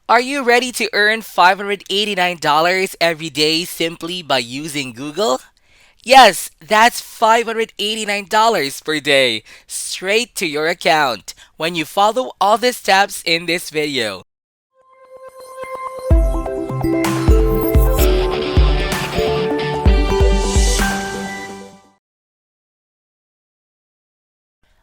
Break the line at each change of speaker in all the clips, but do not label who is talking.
Are you ready to earn $589 every day simply by using Google? Yes, that's $589 per day, straight to your account when you follow all the steps in this video.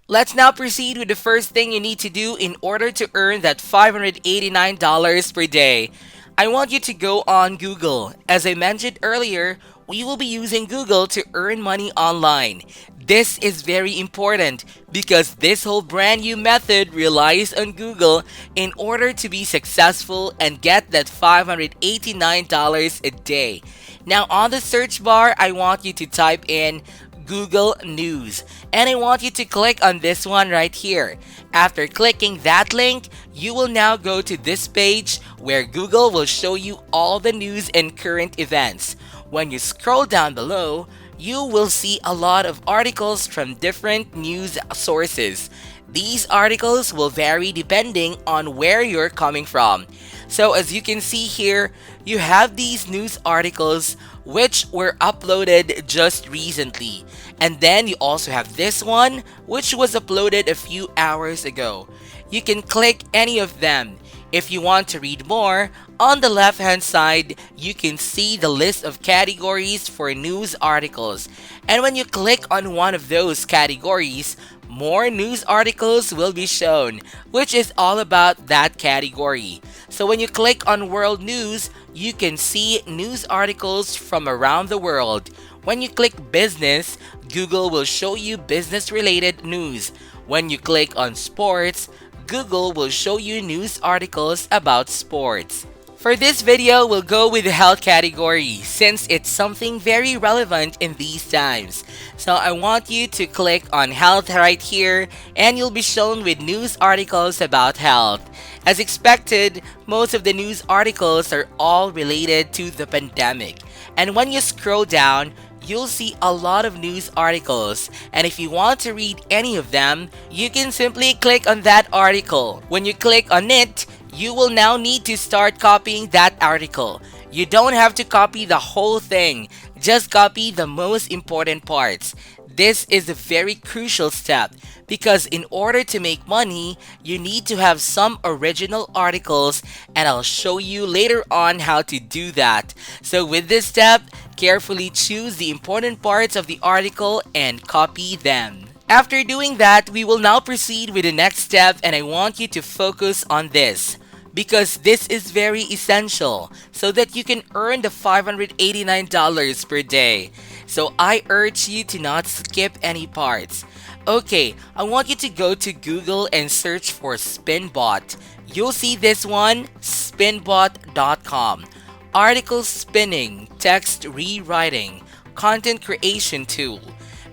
Let's now proceed with the first thing you need to do in order to earn that $589 per day. I want you to go on Google. As I mentioned earlier, we will be using Google to earn money online. This is very important because this whole brand new method relies on Google in order to be successful and get that $589 a day. Now on the search bar, I want you to type in Google News. And I want you to click on this one right here. After clicking that link, you will now go to this page where Google will show you all the news and current events. When you scroll down below, you will see a lot of articles from different news sources. These articles will vary depending on where you're coming from. So as you can see here, you have these news articles which were uploaded just recently. And then you also have this one which was uploaded a few hours ago. You can click any of them. If you want to read more, on the left hand side, you can see the list of categories for news articles. And when you click on one of those categories, more news articles will be shown, which is all about that category. So when you click on World News, you can see news articles from around the world. When you click Business, Google will show you business-related news. When you click on Sports, Google will show you news articles about sports. For this video, we'll go with the health category since it's something very relevant in these times. So I want you to click on health right here and you'll be shown with news articles about health. As expected, most of the news articles are all related to the pandemic. And when you scroll down, you'll see a lot of news articles, and if you want to read any of them, you can simply click on that article. When you click on it, you will now need to start copying that article. You don't have to copy the whole thing, just copy the most important parts. This is a very crucial step because in order to make money, you need to have some original articles, and I'll show you later on how to do that. So with this step, carefully choose the important parts of the article and copy them. After doing that, we will now proceed with the next step, and I want you to focus on this because this is very essential so that you can earn the $589 per day. So I urge you to not skip any parts. Okay, I want you to go to Google and search for Spinbot. You'll see this one, spinbot.com. Article spinning, text rewriting, content creation tool.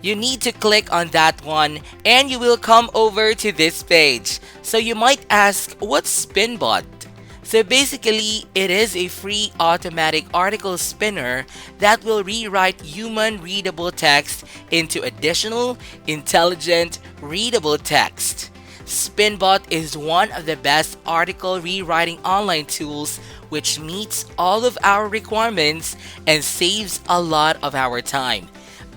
You need to click on that one and you will come over to this page. So you might ask, what's Spinbot? So basically, it is a free automatic article spinner that will rewrite human readable text into additional, intelligent, readable text. Spinbot is one of the best article rewriting online tools which meets all of our requirements and saves a lot of our time.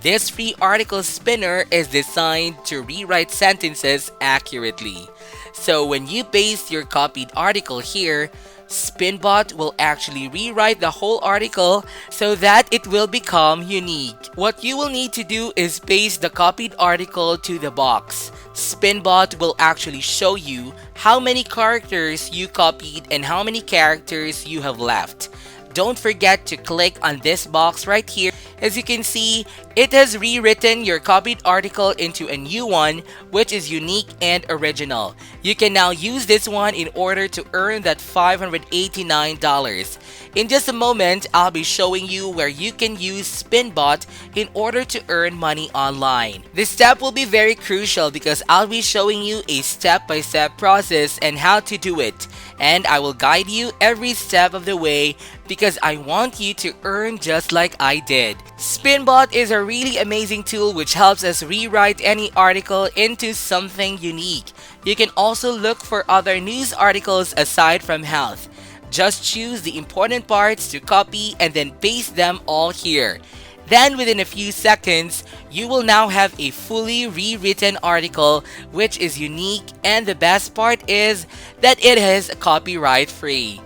This free article spinner is designed to rewrite sentences accurately. So when you paste your copied article here, Spinbot will actually rewrite the whole article so that it will become unique. What you will need to do is paste the copied article to the box. Spinbot will actually show you how many characters you copied and how many characters you have left. Don't forget to click on this box right here. As you can see, it has rewritten your copied article into a new one which is unique and original. You can now use this one in order to earn that $589. In just a moment, I'll be showing you where you can use Spinbot in order to earn money online. This step will be very crucial because I'll be showing you a step-by-step process and how to do it. And I will guide you every step of the way because I want you to earn just like I did. Spinbot is a really amazing tool which helps us rewrite any article into something unique. You can also look for other news articles aside from health. Just choose the important parts to copy and then paste them all here. Then within a few seconds, you will now have a fully rewritten article which is unique, and the best part is that it is copyright free.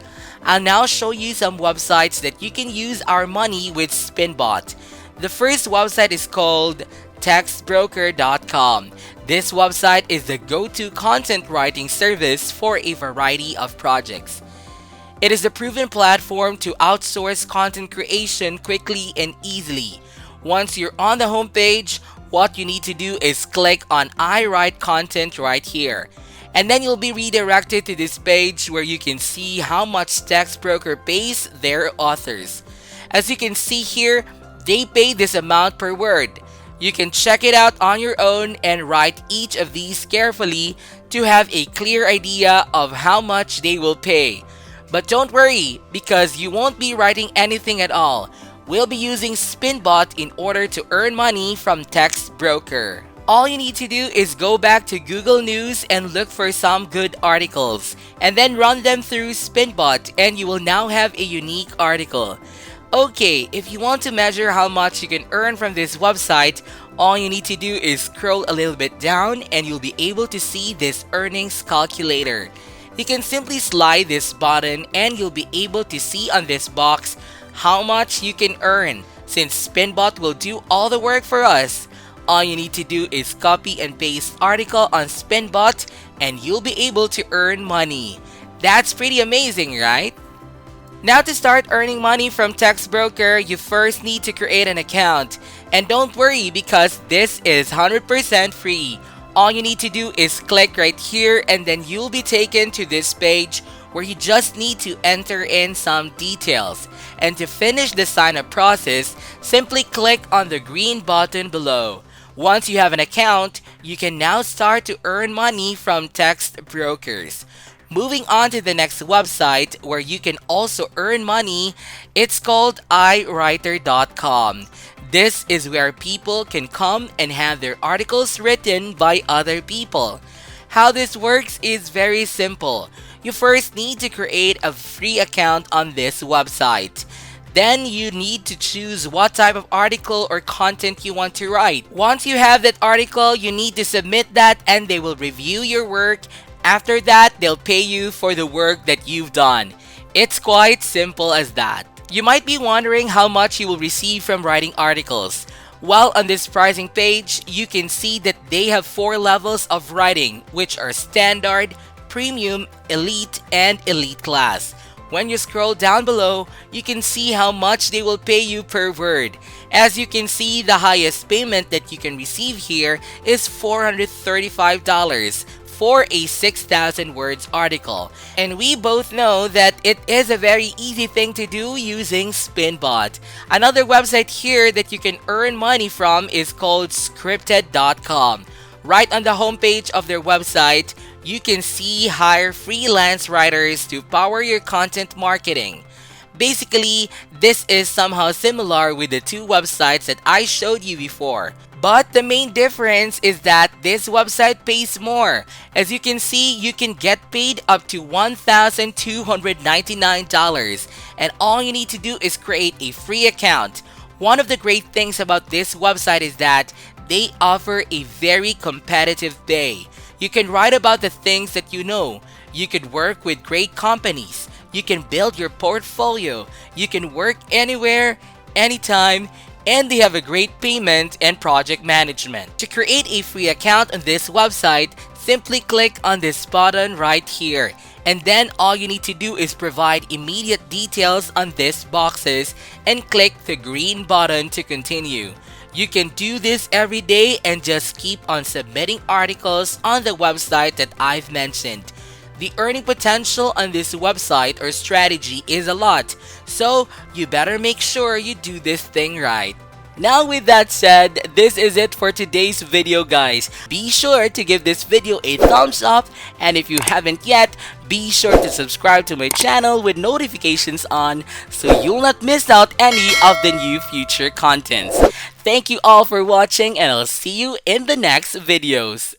I'll now show you some websites that you can use our money with Spinbot. The first website is called textbroker.com. This website is the go-to content writing service for a variety of projects. It is a proven platform to outsource content creation quickly and easily. Once you're on the homepage, what you need to do is click on I write content right here. And then you'll be redirected to this page where you can see how much TextBroker pays their authors. As you can see here, they pay this amount per word. You can check it out on your own and write each of these carefully to have a clear idea of how much they will pay. But don't worry, because you won't be writing anything at all. We'll be using Spinbot in order to earn money from TextBroker. All you need to do is go back to Google News and look for some good articles, and then run them through Spinbot, and you will now have a unique article. Okay, if you want to measure how much you can earn from this website, all you need to do is scroll a little bit down and you'll be able to see this earnings calculator. You can simply slide this button and you'll be able to see on this box how much you can earn. Since Spinbot will do all the work for us, all you need to do is copy and paste article on Spinbot and you'll be able to earn money. That's pretty amazing, right? Now, to start earning money from TextBroker, you first need to create an account. And don't worry, because this is 100% free. All you need to do is click right here and then you'll be taken to this page where you just need to enter in some details. And to finish the sign up process, simply click on the green button below. Once you have an account, you can now start to earn money from TextBrokers. Moving on to the next website where you can also earn money, it's called IWriter.com. This is where people can come and have their articles written by other people. How this works is very simple. You first need to create a free account on this website. Then you need to choose what type of article or content you want to write. Once you have that article, you need to submit that and they will review your work. After that, they'll pay you for the work that you've done. It's quite simple as that. You might be wondering how much you will receive from writing articles. Well, on this pricing page, you can see that they have 4 levels of writing, which are standard, premium, elite, and elite class. When you scroll down below, you can see how much they will pay you per word. As you can see, the highest payment that you can receive here is $435 for a 6,000 words article. And we both know that it is a very easy thing to do using Spinbot. Another website here that you can earn money from is called scripted.com. Right on the homepage of their website, you can see hire freelance writers to power your content marketing. Basically, this is somehow similar with the 2 websites that I showed you before. But the main difference is that this website pays more. As you can see, you can get paid up to $1,299, and all you need to do is create a free account. One of the great things about this website is that they offer a very competitive pay. You can write about the things that you know. You could work with great companies. You can build your portfolio. You can work anywhere, anytime, and they have a great payment and project management. To create a free account on this website, simply click on this button right here. And then all you need to do is provide immediate details on these boxes and click the green button to continue. You can do this every day and just keep on submitting articles on the website that I've mentioned. The earning potential on this website or strategy is a lot, so you better make sure you do this thing right. Now, with that said, this is it for today's video, guys. Be sure to give this video a thumbs up, and if you haven't yet, be sure to subscribe to my channel with notifications on so you'll not miss out any of the new future contents. Thank you all for watching, and I'll see you in the next videos.